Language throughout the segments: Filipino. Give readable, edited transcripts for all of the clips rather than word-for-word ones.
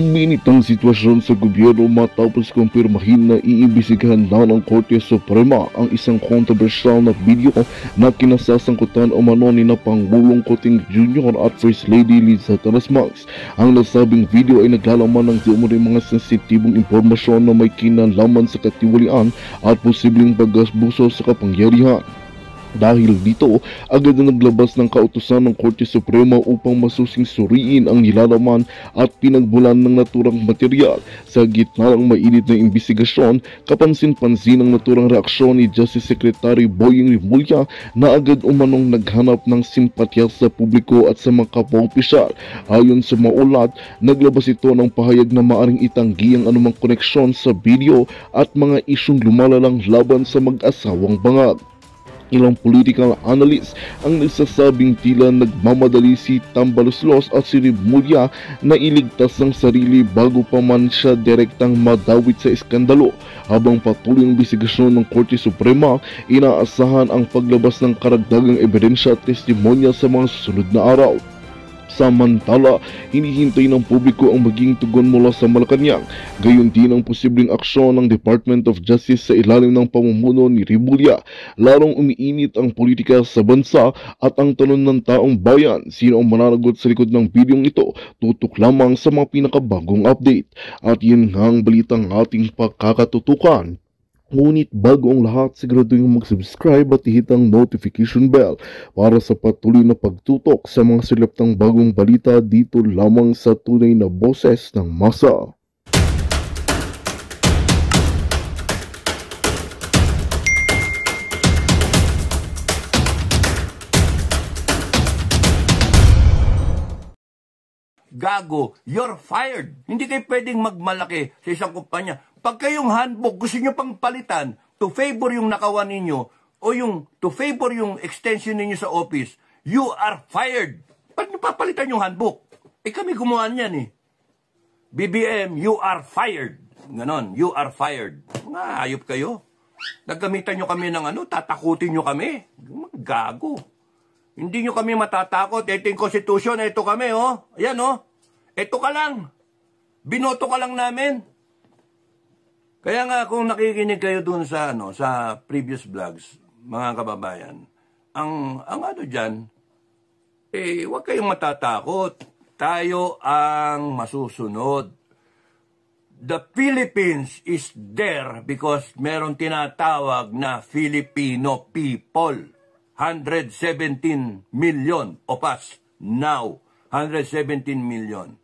Uminit ang sitwasyon sa gobyerno matapos kumpirmahin na iimbestigahan na ng Korte Suprema ang isang kontrobersyal na video na kinasasangkutan umano ni na Pangulong Kuting Jr. at First Lady Liza Talasmax. Ang nasabing video ay naglalaman ng di umano'y mga sensitibong impormasyon na may kinalaman sa katiwalian at posibleng pag-abuso sa kapangyarihan. Dahil dito, agad na naglabas ng kautusan ng Korte Suprema upang masusing suriin ang nilalaman at pinagbulan ng naturang material. Sa gitna ng mainit na imbestigasyon, kapansin-pansin ang naturang reaksyon ni Justice Secretary Boying Rimulya na agad umanong naghanap ng simpatya sa publiko at sa mga kapwa-opisyal. Ayon sa maulat, naglabas ito ng pahayag na maaring itanggi ang anumang koneksyon sa video at mga isyong lumalalang laban sa mag-asawang bangag. Ilang political analysts ang nagsasabing tila nagmamadali si Tambaloslos at si Rimulya na iligtas ang sarili bago pa man siya direktang madawit sa iskandalo. Habang patuloy ang investigasyon ng Korte Suprema, inaasahan ang paglabas ng karagdagang ebidensya at testimonya sa mga susunod na araw. Samantala, hinihintay ng publiko ang maging tugon mula sa Malacanang. Gayon din ang posibleng aksyon ng Department of Justice sa ilalim ng pamumuno ni Rimulya. Larong umiinit ang politika sa bansa at ang tanong ng taong bayan, sino ang mananagot sa likod ng bidyong ito? Tutok lamang sa mga pinakabagong update. At yun nga ang balitang ating pagkakatutukan. Ngunit bago ang lahat, siguraduhin mag-subscribe at ihit ang notification bell para sa patuloy na pagtutok sa mga siliptang bagong balita dito lamang sa tunay na boses ng masa. Gago, you're fired. Hindi kayo pwedeng magmalaki sa isang kumpanya. Pag kayong handbook, gusto nyo pang palitan to favor yung nakawan ninyo o yung to favor yung extension ninyo sa office, you are fired. Ba't nyo papalitan yung handbook? Kami gumawa niyan eh. BBM, you are fired. Ganon, you are fired. Mga ayop kayo. Naggamitan nyo kami ng tatakutin nyo kami. Gago. Hindi nyo kami matatakot. Ito yung konstitusyon, ito kami, oh. Ayan, oh. Ito ka lang. Binoto ka lang namin. Kaya nga, kung nakikinig kayo dun sa, sa previous vlogs, mga kababayan, ang dyan, huwag kayong matatakot. Tayo ang masusunod. The Philippines is there because meron tinatawag na Filipino people. 117 million of us now. 117 million.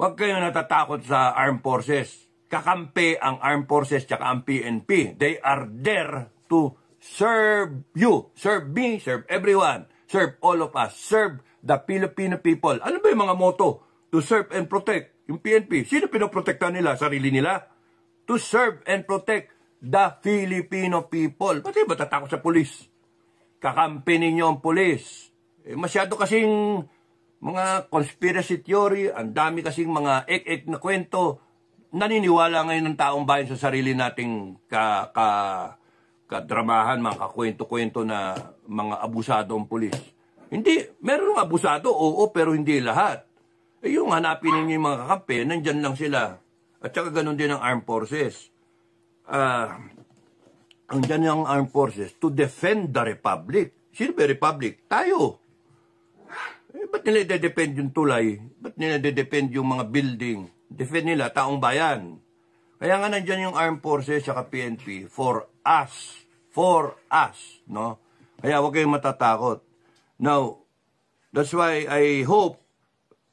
Huwag kayong natatakot sa armed forces. Kakampi ang armed forces tsaka ang PNP. They are there to serve you. Serve me, serve everyone. Serve all of us. Serve the Filipino people. Ano ba yung mga motto? To serve and protect. Yung PNP, sino pinoprotektahan nila? Sarili nila? To serve and protect the Filipino people. Pati ba tatakot sa polis? Kakampi ninyo ang polis. Masyado kasing mga conspiracy theory, ang dami kasing mga ek-ek na kwento. Naniniwala ngayon ng taong bayan sa sarili nating kadramahan, mga kakwento-kwento na mga abusadong pulis. Hindi, meron ng abusado, oo, pero hindi lahat. Yung hanapin ninyo yung mga kakampi, nandyan lang sila. At saka ganun din ang armed forces. Ang dyan yung armed forces to defend the republic. Sino ba republic? Tayo. Ba't nila i-defend yung tulay? Ba't nila i-defend yung mga building? Defend nila, taong bayan. Kaya nga nandyan yung armed forces at PNP for us. For us. No? Kaya huwag kayong matatakot. Now, that's why I hope,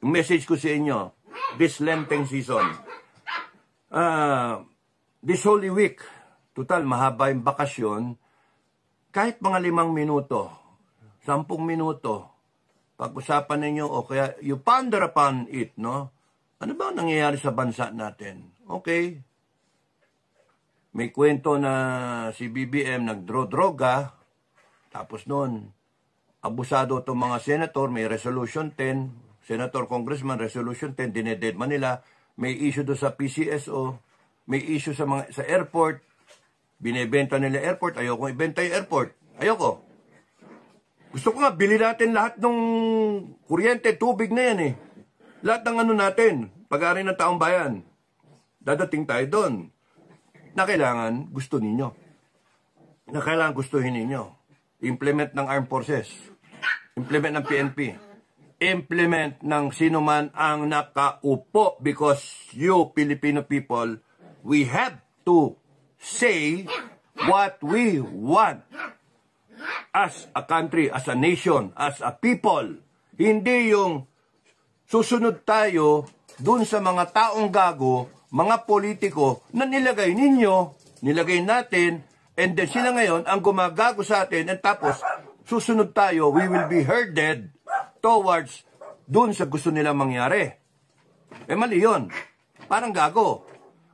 message ko sa inyo, this Lenten season, this Holy Week, total, mahaba yung bakasyon, kahit mga 5 minuto, 10 minuto, pag-usapan ninyo, o kaya you ponder upon it, no? Ano ba ang nangyayari sa bansa natin? Okay. May kwento na si BBM nagdro-droga, tapos noon, abusado itong mga senator, may resolution 10, senator, congressman, resolution 10, dinededma nila, may issue doon sa PCSO, may issue sa airport, binebenta nila airport, ayoko ibenta yung airport, ayoko. Gusto ko nga, bili natin lahat ng kuryente, tubig na yan eh. Lahat ng natin. pag-aari ng taong bayan. Dadating tayo doon na kailangan gusto ninyo. Na kailangan gustuhin ninyo. Implement ng Armed Forces. Implement ng PNP. Implement ng sino man ang nakaupo because you Filipino people, we have to say what we want as a country, as a nation, as a people. Hindi yung susunod tayo dun sa mga taong gago, mga politiko na nilagay ninyo, nilagay natin, and then sila ngayon ang gumagago sa atin, and tapos susunod tayo, we will be herded towards dun sa gusto nila mangyari. Mali yun. Parang gago.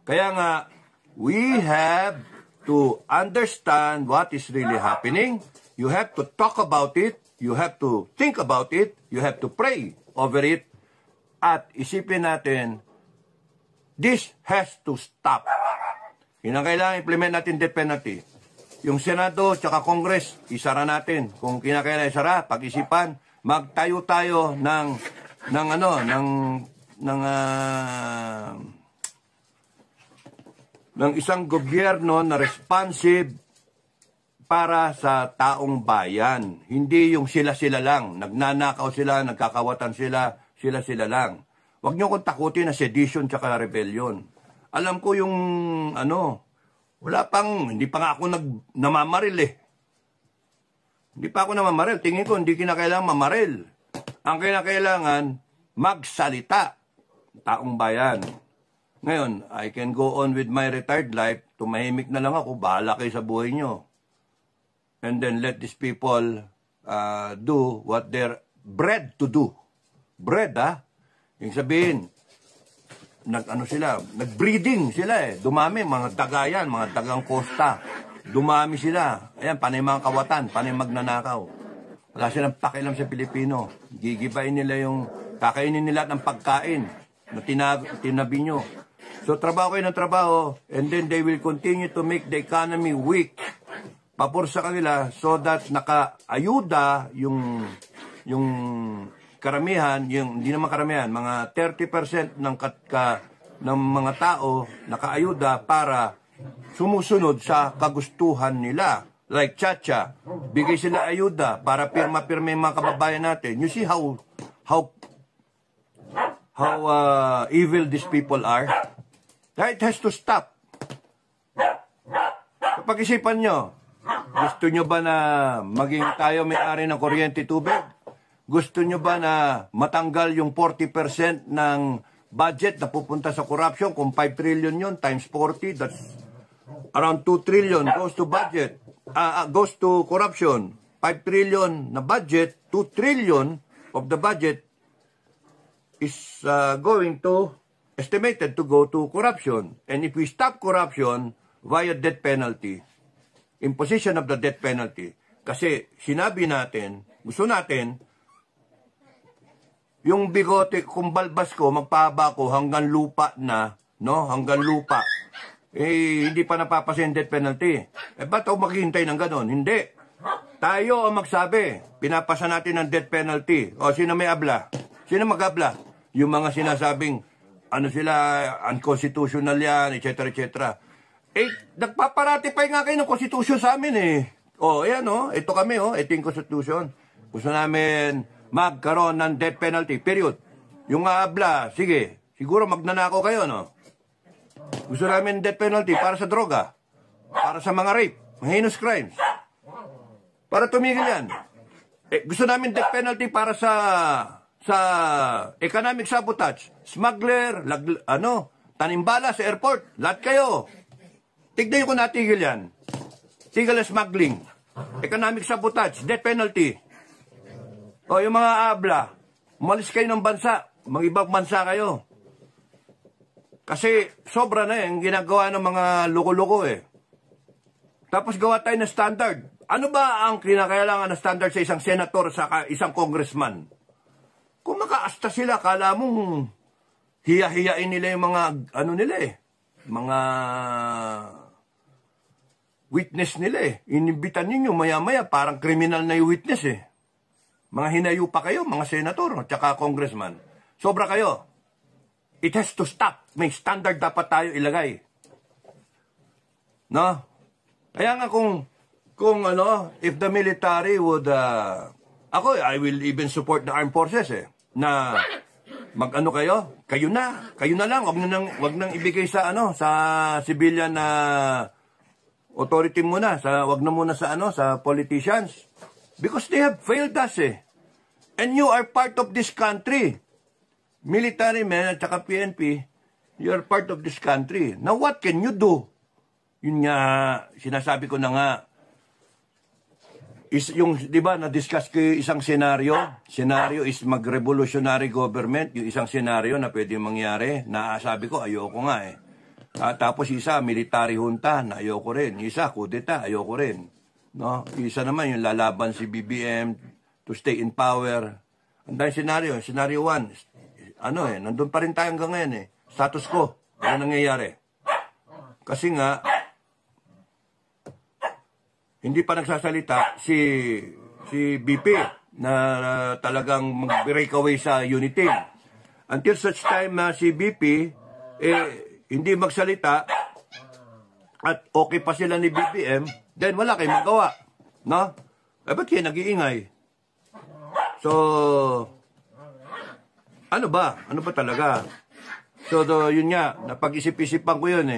Kaya nga, we have to understand what is really happening. You have to talk about it. You have to think about it. You have to pray over it. At isipin natin, this has to stop. Kinakailangan implement natin death penalty. Yung Senado tsaka Congress, isara natin. Kung kinakailangan isara, pag-isipan, magtayo tayo ng isang gobyerno na responsive para sa taong bayan. Hindi yung sila-sila lang. Nagnanakaw sila, nagkakawatan sila, sila-sila lang. Huwag niyo kong takutin na sedition tsaka rebellion. Alam ko yung hindi pa nga ako namamaril eh. Hindi pa ako namamaril. Tingin ko, hindi kinakailangan mamaril. Ang kinakailangan, magsalita. Taong bayan. Ngayon, I can go on with my retired life. Tumahimik na lang ako. Bahala kayo sa buhay nyo. And then let these people do what they're bred to do. Bred, ha? Yung sabihin, nagbreeding sila eh. Dumami, mga dagayan, mga dagang kosta. Dumami sila. Ayan, panay mga kawatan, panay magnanakaw. Wala silang pakialam sa Pilipino. Gigibain nila kakainin nila ng pagkain na tinabi nyo. So, trabaho kayo ng trabaho, and then they will continue to make the economy weak. Papor sa kanila, so that nakaayuda yung karamihan, hindi naman karamihan, mga 30% ng mga tao nakaayuda para sumusunod sa kagustuhan nila. Like Chacha, bigay sila ayuda para pirma-pirma yung mga kababayan natin. You see how evil these people are? That has to stop. Pag-isipan nyo, gusto nyo ba na maging tayo may-ari ng kuryente tubig? Gusto nyo ba na matanggal yung 40% ng budget na pupunta sa corruption? Kung 5 trillion yun, times 40, that's around 2 trillion goes to budget. Goes to corruption. 5 trillion na budget, 2 trillion of the budget is estimated to go to corruption. And if we stop corruption via death penalty, imposition of the death penalty, kasi sinabi natin, gusto natin, yung bigote, kung balbas ko, magpahaba ko hanggang lupa na, no? Hanggang lupa. Hindi pa napapasin death penalty. Ba't ako maghihintay ng ganon? Hindi. Tayo ang magsabi, pinapasa natin ng death penalty. O, sino may abla? Sino mag-abla? Yung mga sinasabing, unconstitutional yan, etc. etc. Nagpaparatify nga kayo ng constitution sa amin eh. O, ayan ito kami ito yung constitution. Gusto namin magkaroon ng death penalty, period. Yung abla, sige, siguro magnanakaw kayo, no? Gusto namin death penalty para sa droga, para sa mga rape, mga heinous crimes. Para tumigil yan. Gusto namin death penalty para sa economic sabotage, smuggler, tanimbala sa airport, lahat kayo. Tignan nyo kung natigil yan. Tigil na smuggling, economic sabotage, death penalty. O yung mga abla, umalis kayo ng bansa, mga ibang bansa kayo. Kasi sobra na yung ginagawa ng mga loko-loko eh. Tapos gawa tayo ng standard. Ano ba ang kinakailangan na standard sa isang senator sa isang congressman? Kung makaasta sila, kala mong hiya-hiyain nila yung mga mga witness nila eh. Inibitan ninyo maya-maya, parang kriminal na yung witness eh. Mga hinayo pa kayo, mga senator, at saka congressman. Sobra kayo. It has to stop. May standard dapat tayo ilagay. No? Kaya nga kung if the military would, I will even support the armed forces na mag-ano kayo na lang, wag nang ibigay sa civilian na authority muna, wag na muna sa politicians. Because they have failed us And you are part of this country. Military men at saka PNP, you are part of this country. Now what can you do? Yun nga, sinasabi ko na nga, yung, di ba, na-discuss ko yung isang senaryo. Senaryo is mag-revolutionary government. Yung isang senaryo na pwede mangyari. Sabi ko, ayoko nga tapos isa, military junta, na ayoko rin. Isa, kudeta, ayoko rin. No? Isa naman, yung lalaban si BBM to stay in power. Ang dahil senaryo, senaryo 1, nandun pa rin tayo hanggang ngayon Status quo, ano nangyayari? Kasi nga, hindi pa nagsasalita si BP na talagang mag-break away sa unity. Until such time na si BP hindi magsalita at okay pa sila ni BBM, then wala kayong magawa. No? Ba't kayo nag-iingay? So, ano ba? Ano ba talaga? So, yun nga, napag-isip-isipan ko yun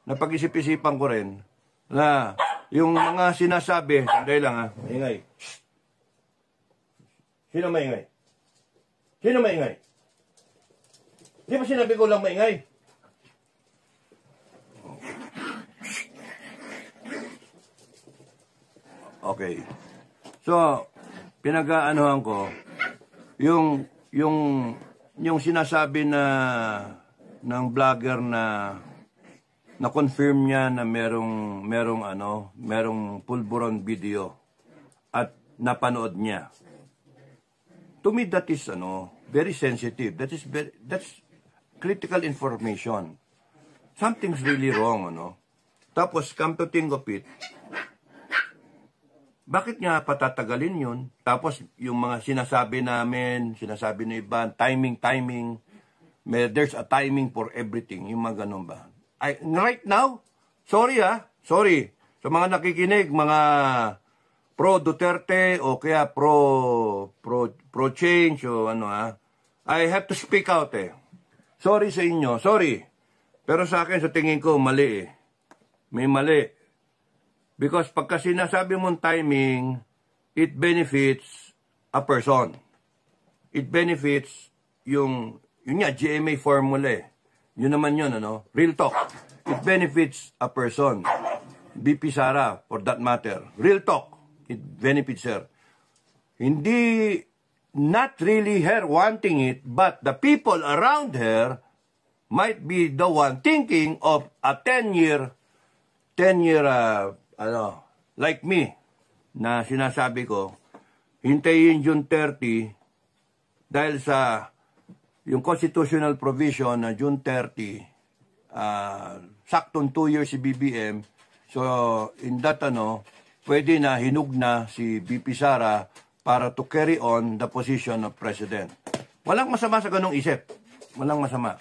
Napag-isip-isipan ko rin na yung mga sinasabi, sandali lang maingay. Sino maingay? Sino maingay? Di ba sinabi ko lang maingay? Okay. So, pinag-aanohan ko, yung sinasabi ng vlogger na confirm niya na merong pulburon video at napanood niya. To me, that is very sensitive. That's critical information. Something's really wrong, Tapos, come to think of it, bakit nga patatagalin yun? Tapos, yung mga sinasabi namin, sinasabi ng iba, timing, there's a timing for everything. Yung mga ganun ba? Right now, sorry. Sa mga nakikinig, mga pro Duterte o kaya pro change o I have to speak out Sorry sa inyo, sorry. Pero sa akin, sa tingin ko, mali May mali. Because pagka sinasabi mong timing, it benefits a person. It benefits yung GMA formula Yun naman yun, Real talk. It benefits a person. BP Sara, for that matter. Real talk. It benefits her. Hindi, not really her wanting it, but the people around her might be the one thinking of a 10-year, like me, na sinasabi ko, hintayin June 30, dahil sa yung constitutional provision na June 30, saktong 2 years si BBM, so in that pwede na hinug na si BP Sara para to carry on the position of President. Walang masama sa ganong isip. Walang masama.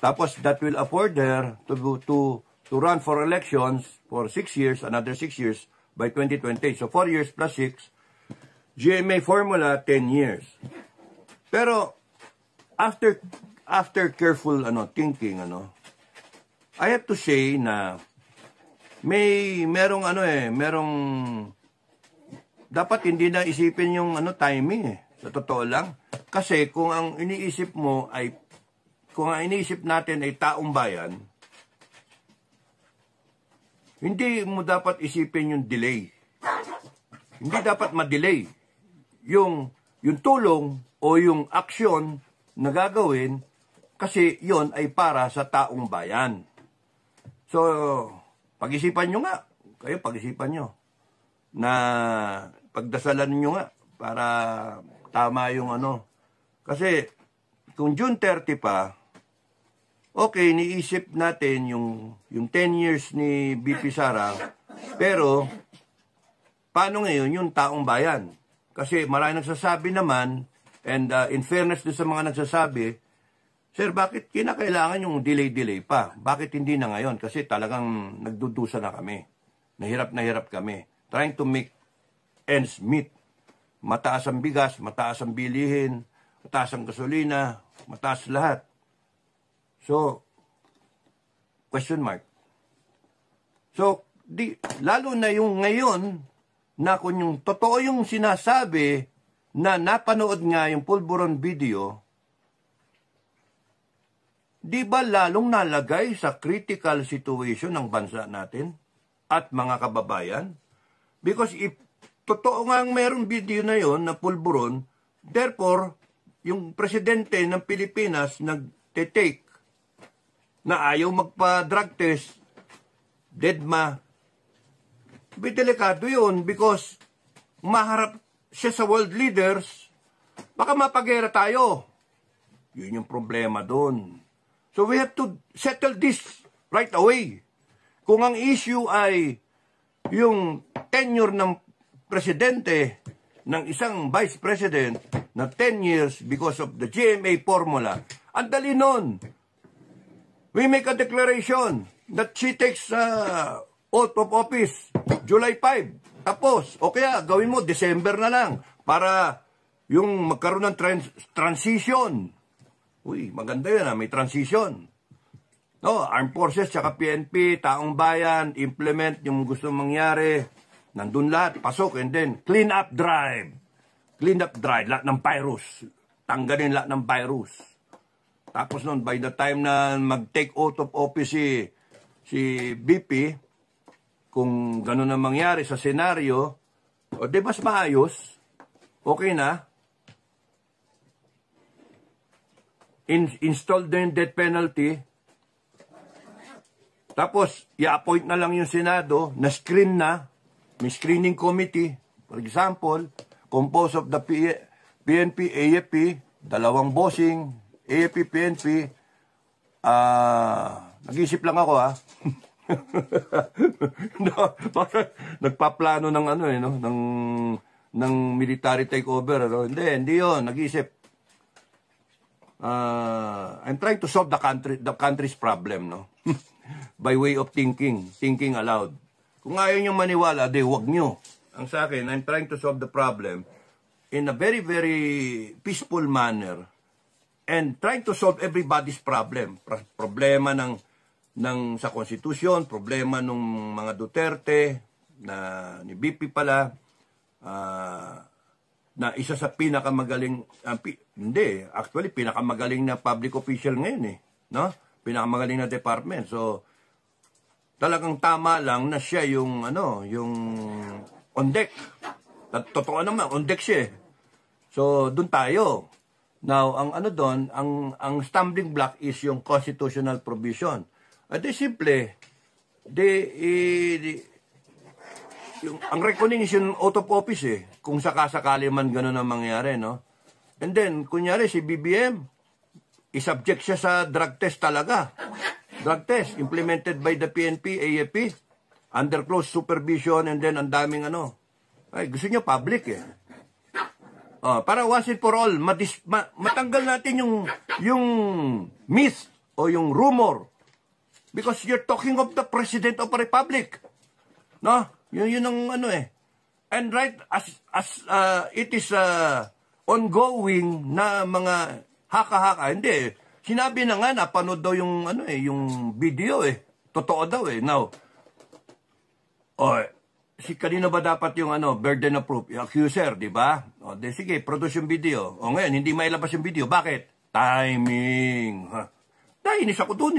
Tapos that will afford her to run for elections for 6 years, another 6 years by 2020. So 4 years plus 6, GMA formula 10 years. Pero after careful thinking I have to say na merong dapat hindi na isipin yung timing sa totoo lang. Kasi kung ang iniisip natin ay taong bayan, hindi mo dapat isipin yung delay. Hindi dapat ma-delay yung tulong o yung aksyon na gagawin kasi yon ay para sa taong bayan. So, pag-isipan nyo nga. Kayo, pag-isipan nyo. Na pagdasalan nyo nga para tama yung Kasi, kung June 30 pa, okay, niisip natin yung 10 years ni BP Sara, pero, paano ngayon yung taong bayan? Kasi marami nagsasabi naman, and in fairness din sa mga nagsasabi, Sir, bakit kinakailangan yung delay-delay pa? Bakit hindi na ngayon? Kasi talagang nagdudusa na kami. Na hirap kami. Trying to make ends meet. Mataas ang bigas, mataas ang bilihin, mataas ang gasolina, mataas lahat. So, question mark. So, lalo na yung ngayon, na kung yung totoo yung sinasabi na napanood nga yung Pulburon video, di ba lalong nalagay sa critical situation ng bansa natin at mga kababayan? Because if totoo nga merong video na yon na Pulburon, therefore, yung presidente ng Pilipinas nag-take na ayaw magpa-drug test, deadma, delikado yun because maharap siya sa world leaders, baka mapagera tayo. Yun yung problema doon. So we have to settle this right away. Kung ang issue ay yung tenure ng presidente ng isang vice president na 10 years because of the GMA formula, ang dali nun. We make a declaration that she takes oath of office July 5. Tapos, o kaya gawin mo December na lang para yung magkaroon ng transition. Uy, maganda yun may transition. No, Armed Forces, tsaka PNP, taong bayan, implement yung gusto mangyari. Nandun lahat, pasok, and then clean up drive. Clean up drive, lahat ng virus. Tanggalin lahat ng virus. Tapos nun, by the time na mag-take oath of office si BP, kung gano'n ang mangyari sa senaryo, o di mas maayos, okay na, install din death penalty, tapos i-appoint na lang yung Senado, na-screen na, may screening committee, for example, composed of the PNP, AFP, dalawang bossing, AFP, PNP, nag-isip lang ako nagpaplano ng ng military takeover, Hindi 'yon, nag-isip. I'm trying to solve the country's problem, by way of thinking aloud. Kung ayaw nyo maniwala, wag nyo. Ang sa akin, I'm trying to solve the problem in a very, very peaceful manner and trying to solve everybody's problem. Problema sa konstitusyon, problema ng mga Duterte, ni BP pala, na isa sa pinakamagaling, actually, pinakamagaling na public official ngayon no? Pinakamagaling na department. So, talagang tama lang na siya yung on deck. Totoo naman, on deck siya. So, dun tayo. Now, ang stumbling block is yung constitutional provision. At simple, ang reckoning is yung out of office kung sakasakali man gano'n ang mangyari, no? And then, kunyari si BBM, isubject siya sa drug test talaga. Drug test, implemented by the PNP, AFP, under close supervision, and then ang daming Ay, gusto nyo public para once and for all, matanggal natin yung myth o yung rumor. Because you're talking of the President of a Republic. No? Yun ang And right, as it is ongoing na mga haka-haka, hindi. Sinabi na nga, napanood daw yung, yung video Totoo daw Now, kanino ba dapat yung burden of proof? Yung accuser, di ba? Sige, produce yung video. Ngayon, hindi mailabas yung video. Bakit? Timing. Nainis ako dun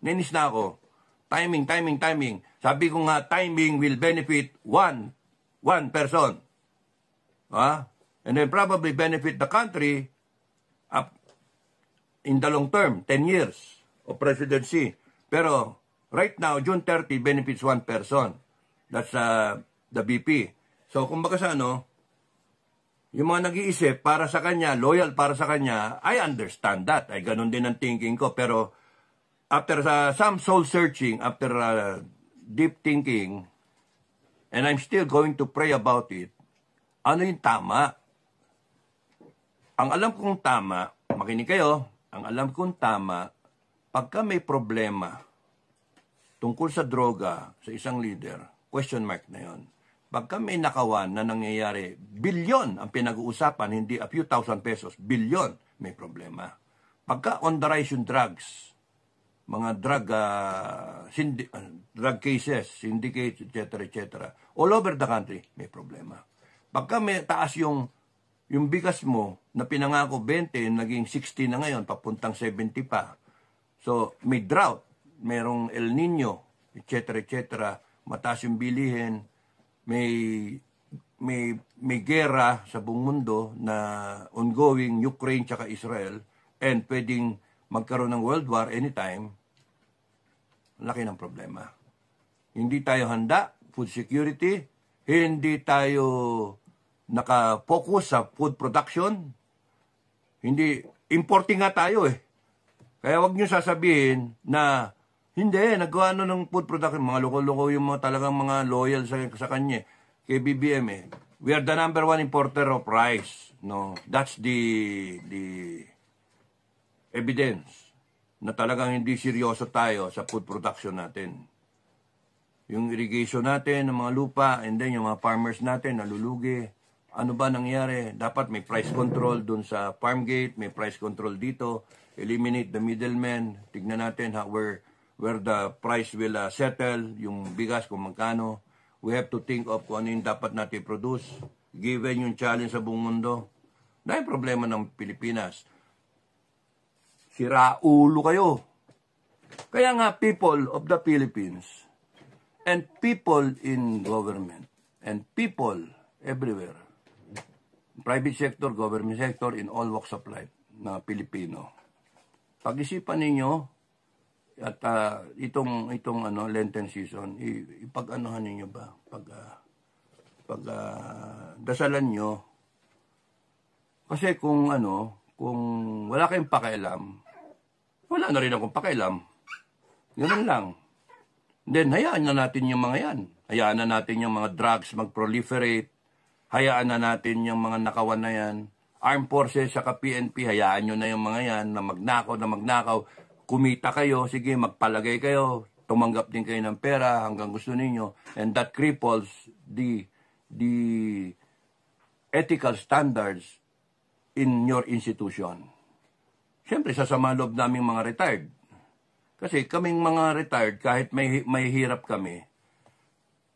Nainis na ako. Timing. Sabi ko nga, timing will benefit one person. And then probably benefit the country up in the long term, 10 years of presidency. Pero right now, June 30 benefits one person. That's the BP. So, kumbaga sa yung mga nag-iisip para sa kanya, loyal para sa kanya, I understand that. Ay, ganun din ang thinking ko. Pero after some soul searching, after deep thinking, and I'm still going to pray about it, ano yung tama? Ang alam kong tama, makinig kayo, ang alam kong tama, pagka may problema tungkol sa droga sa isang leader, question mark na yon. Pagka may nakawan na nangyayari, bilyon ang pinag-uusapan, hindi a few thousand pesos, bilyon, may problema. Pagka on the rise yung drugs, mga drug cases, syndicates, etc., all over the country, may problema. Pagka may taas yung bigas mo na pinangako 20, naging 60 na ngayon, papuntang 70 pa. So, may drought, merong El Nino, etc., mataas yung bilihin, may gera sa buong mundo na ongoing, Ukraine tsaka Israel, and pwedeng magkaroon ng world war anytime, laki ng problema. Hindi tayo handa, food security, hindi tayo naka-focus sa food production, hindi, importing nga tayo eh. Kaya wag niyo sasabihin na hindi, nagawa ng food production. Mga loko-loko yung mga talagang mga loyal sa kanya. Kay BBM eh. We are the number 1 importer of rice. No, that's the evidence na talagang hindi seryoso tayo sa food production natin. Yung irrigation natin, ng mga lupa, and then yung mga farmers natin, nalulugi. Ano ba nangyari? Dapat may price control dun sa farm gate, may price control dito. Eliminate the middlemen. Tignan natin where the price will settle, yung bigas kung magkano. We have to think of kung ano yung dapat natin produce, given yung challenge sa buong mundo. Dahil problema ng Pilipinas. Siraulo kayo. Kaya nga, people of the Philippines, and people in government, and people everywhere, private sector, government sector, in all walks of life na Pilipino, pag-isipan ninyo, at itong Lenten season, ipag-anuhan ninyo ba? Dasalan nyo. Kasi kung wala kayong pakialam, wala na rin akong pakialam. Ganun lang. Then, hayaan na natin yung mga yan. Hayaan na natin yung mga drugs mag-proliferate. Hayaan na natin yung mga nakawan na yan. Armed Forces, saka PNP, hayaan nyo na yung mga yan na magnakaw. Kumita kayo, sige, magpalagay kayo, tumanggap din kayo ng pera hanggang gusto ninyo, and that cripples the ethical standards in your institution. Siyempre, sasama loob naming mga retired. Kasi kaming mga retired, kahit may hirap kami,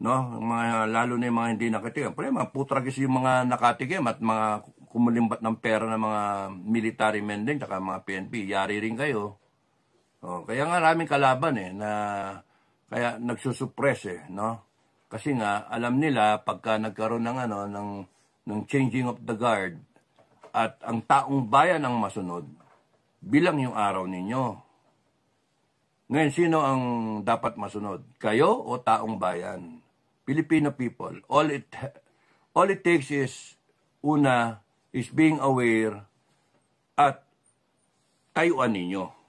no, lalo na yung mga hindi nakatigam, pero mga putragis yung mga nakatigam at mga kumulimbat ng pera ng mga military men din, saka mga PNP, yari rin kayo. Kaya nga maraming kalaban na kaya nagsusuppress no? Kasi nga alam nila pagka nagkaroon ng changing of the guard at ang taong bayan ang masunod, bilang yung araw ninyo. Ngayon, sino ang dapat masunod? Kayo o taong bayan? Filipino people. All it takes is, una, is being aware at tayuan ninyo.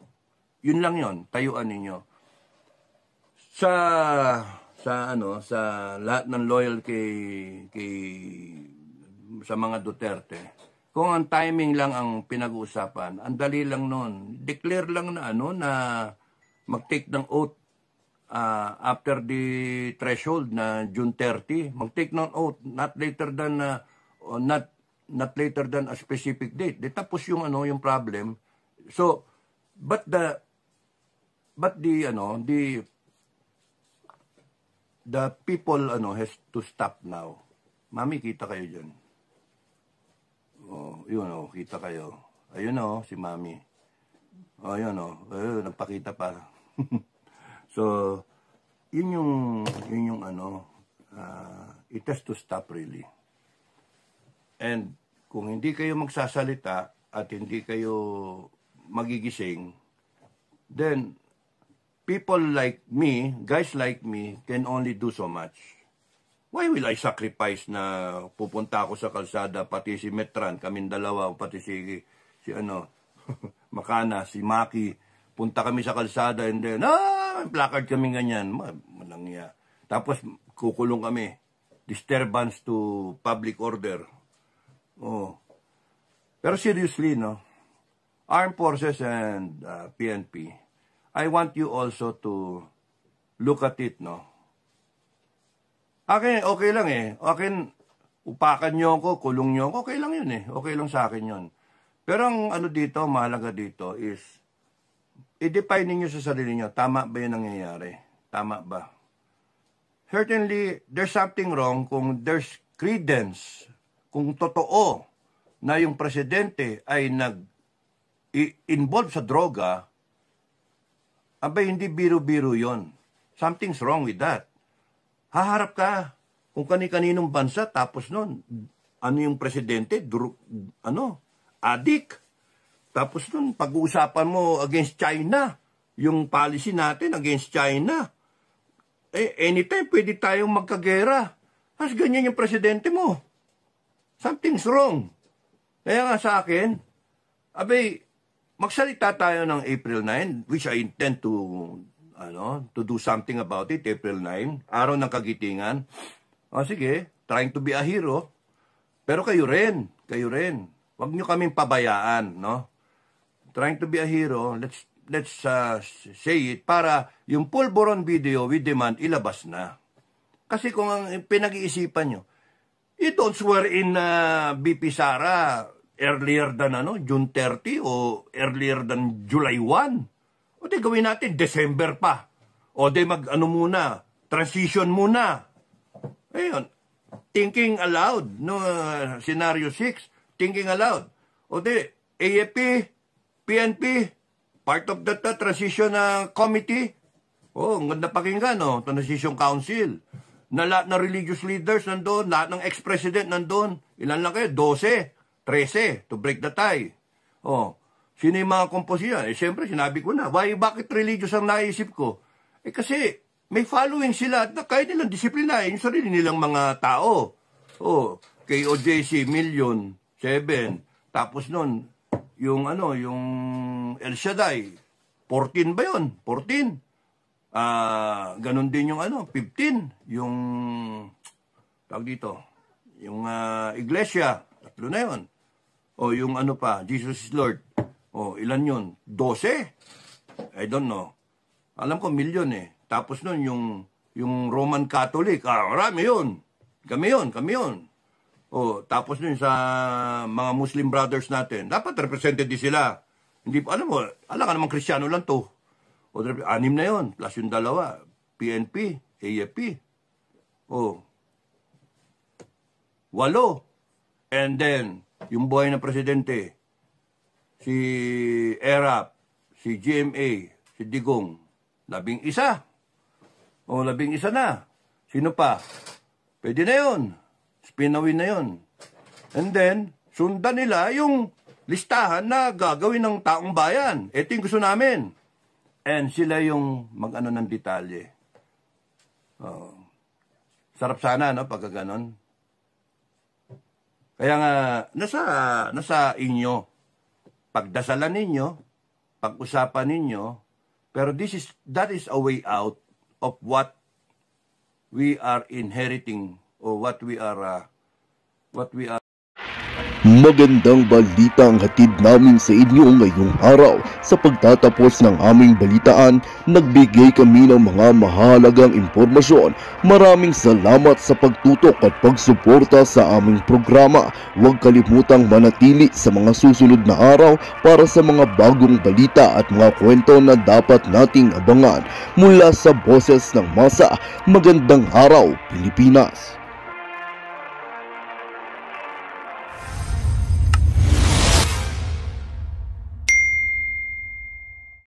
Yun lang yon, tayuan ninyo. Sa lahat ng loyal sa mga Duterte, kung ang timing lang ang pinag-uusapan, ang dali lang noon. Declare lang na mag-take ng oath after the threshold na June 30, mag-take ng oath not later than not later than a specific date. Tapos yung problem. So, but the people has to stop now. Mami, kita kayo dyan. Yun kita kayo. Ayun si Mami. Yun nagpakita pa. So, yun yung it has to stop really. And kung hindi kayo magsasalita at hindi kayo magigising, then people like me, guys like me, can only do so much. Why will I sacrifice na pupunta ako sa kalsada, pati si Metran, kaming dalawa, pati si Makana, si Maki, punta kami sa kalsada, and then, placard kami ganyan, malangya. Tapos, kukulong kami. Disturbance to public order. Pero seriously, Armed Forces and PNP, I want you also to look at it, no? Akin, okay lang eh. Akin, upakan nyo ako, kulong nyo ako, okay lang yun eh. Okay lang sa akin yun. Pero ang ano dito, mahalaga dito is, i-define ninyo sa sarili nyo, tama ba yung nangyayari? Tama ba? Certainly, there's something wrong kung there's credence, kung totoo na yung presidente ay nag-involve sa droga, abay, hindi biro-biro yon. Something's wrong with that. Haharap ka kung kani-kaninong bansa, tapos nun, ano yung presidente? Adik. Tapos nun, pag-uusapan mo against China, yung policy natin against China. Anytime pwede tayong magkagera. Mas ganyan yung presidente mo. Something's wrong. Kaya nga sa akin, abay, magsalita tayo ng April 9, which I intend to do something about it, April 9, araw ng kagitingan. O sige, trying to be a hero. Pero kayo rin. Huwag nyo kaming pabayaan, no? Trying to be a hero, let's say it, para yung pulburon video we demand ilabas na. Kasi kung ang pinag-iisipan nyo, you don't swear in BP Sara earlier than June 30 o earlier than July 1. O di gawin natin December pa. O di muna, transition muna. Ayun, thinking aloud, no, scenario 6, thinking aloud. O di, AFP, PNP, part of that transition committee. Oh, ang ganda pakinggan, no? Transition Council. Na lahat ng religious leaders nandun, lahat ng ex-president nandun. Ilan lang kayo? 12, 13, to break the tie. Oh, sino yung mga komposisyon? Siyempre, sinabi ko na, bakit religious ang naisip ko? Kasi may following sila at kaya nilang disiplinahin yung sarili nilang mga tao. Oh, KOJC, million, 7. Tapos nun, yung El Shaddai, 14 ba yun? 14. Ganon din yung 15. Yung, tawag dito, yung Iglesia, 3 na yun. O yung Jesus is Lord. O ilan yun? 12? I don't know. Alam ko million eh. Tapos nun yung Roman Catholic, marami yun. Kami yun. O, tapos nun sa mga Muslim brothers natin, dapat represented din sila. Hindi pa, alam ka naman Kristiyano lang to. O, 6 na yun, plus yung 2, PNP, AFP. O, 8. And then, yung buhay ng presidente, si ERAP, si GMA, si Digong, 11. O, 11 na. Sino pa? Pwede na yun. Spinawin na yun. And then, sundan nila yung listahan na gagawin ng taong bayan. Ito yung gusto namin. And sila yung mag-ano ng detalye. Sarap sana, no, pagka ganon. Kaya nga, nasa inyo. Pagdasalan ninyo, pag-usapan ninyo, pero that is a way out of what we are inheriting or what we are Magandang balita ang hatid namin sa inyo ngayong araw. Sa pagtatapos ng aming balitaan, nagbigay kami ng mga mahalagang impormasyon. Maraming salamat sa pagtutok at pagsuporta sa aming programa. Huwag kalimutang manatili sa mga susunod na araw para sa mga bagong balita at mga kwento na dapat nating abangan. Mula sa Boses ng Masa, magandang araw, Pilipinas!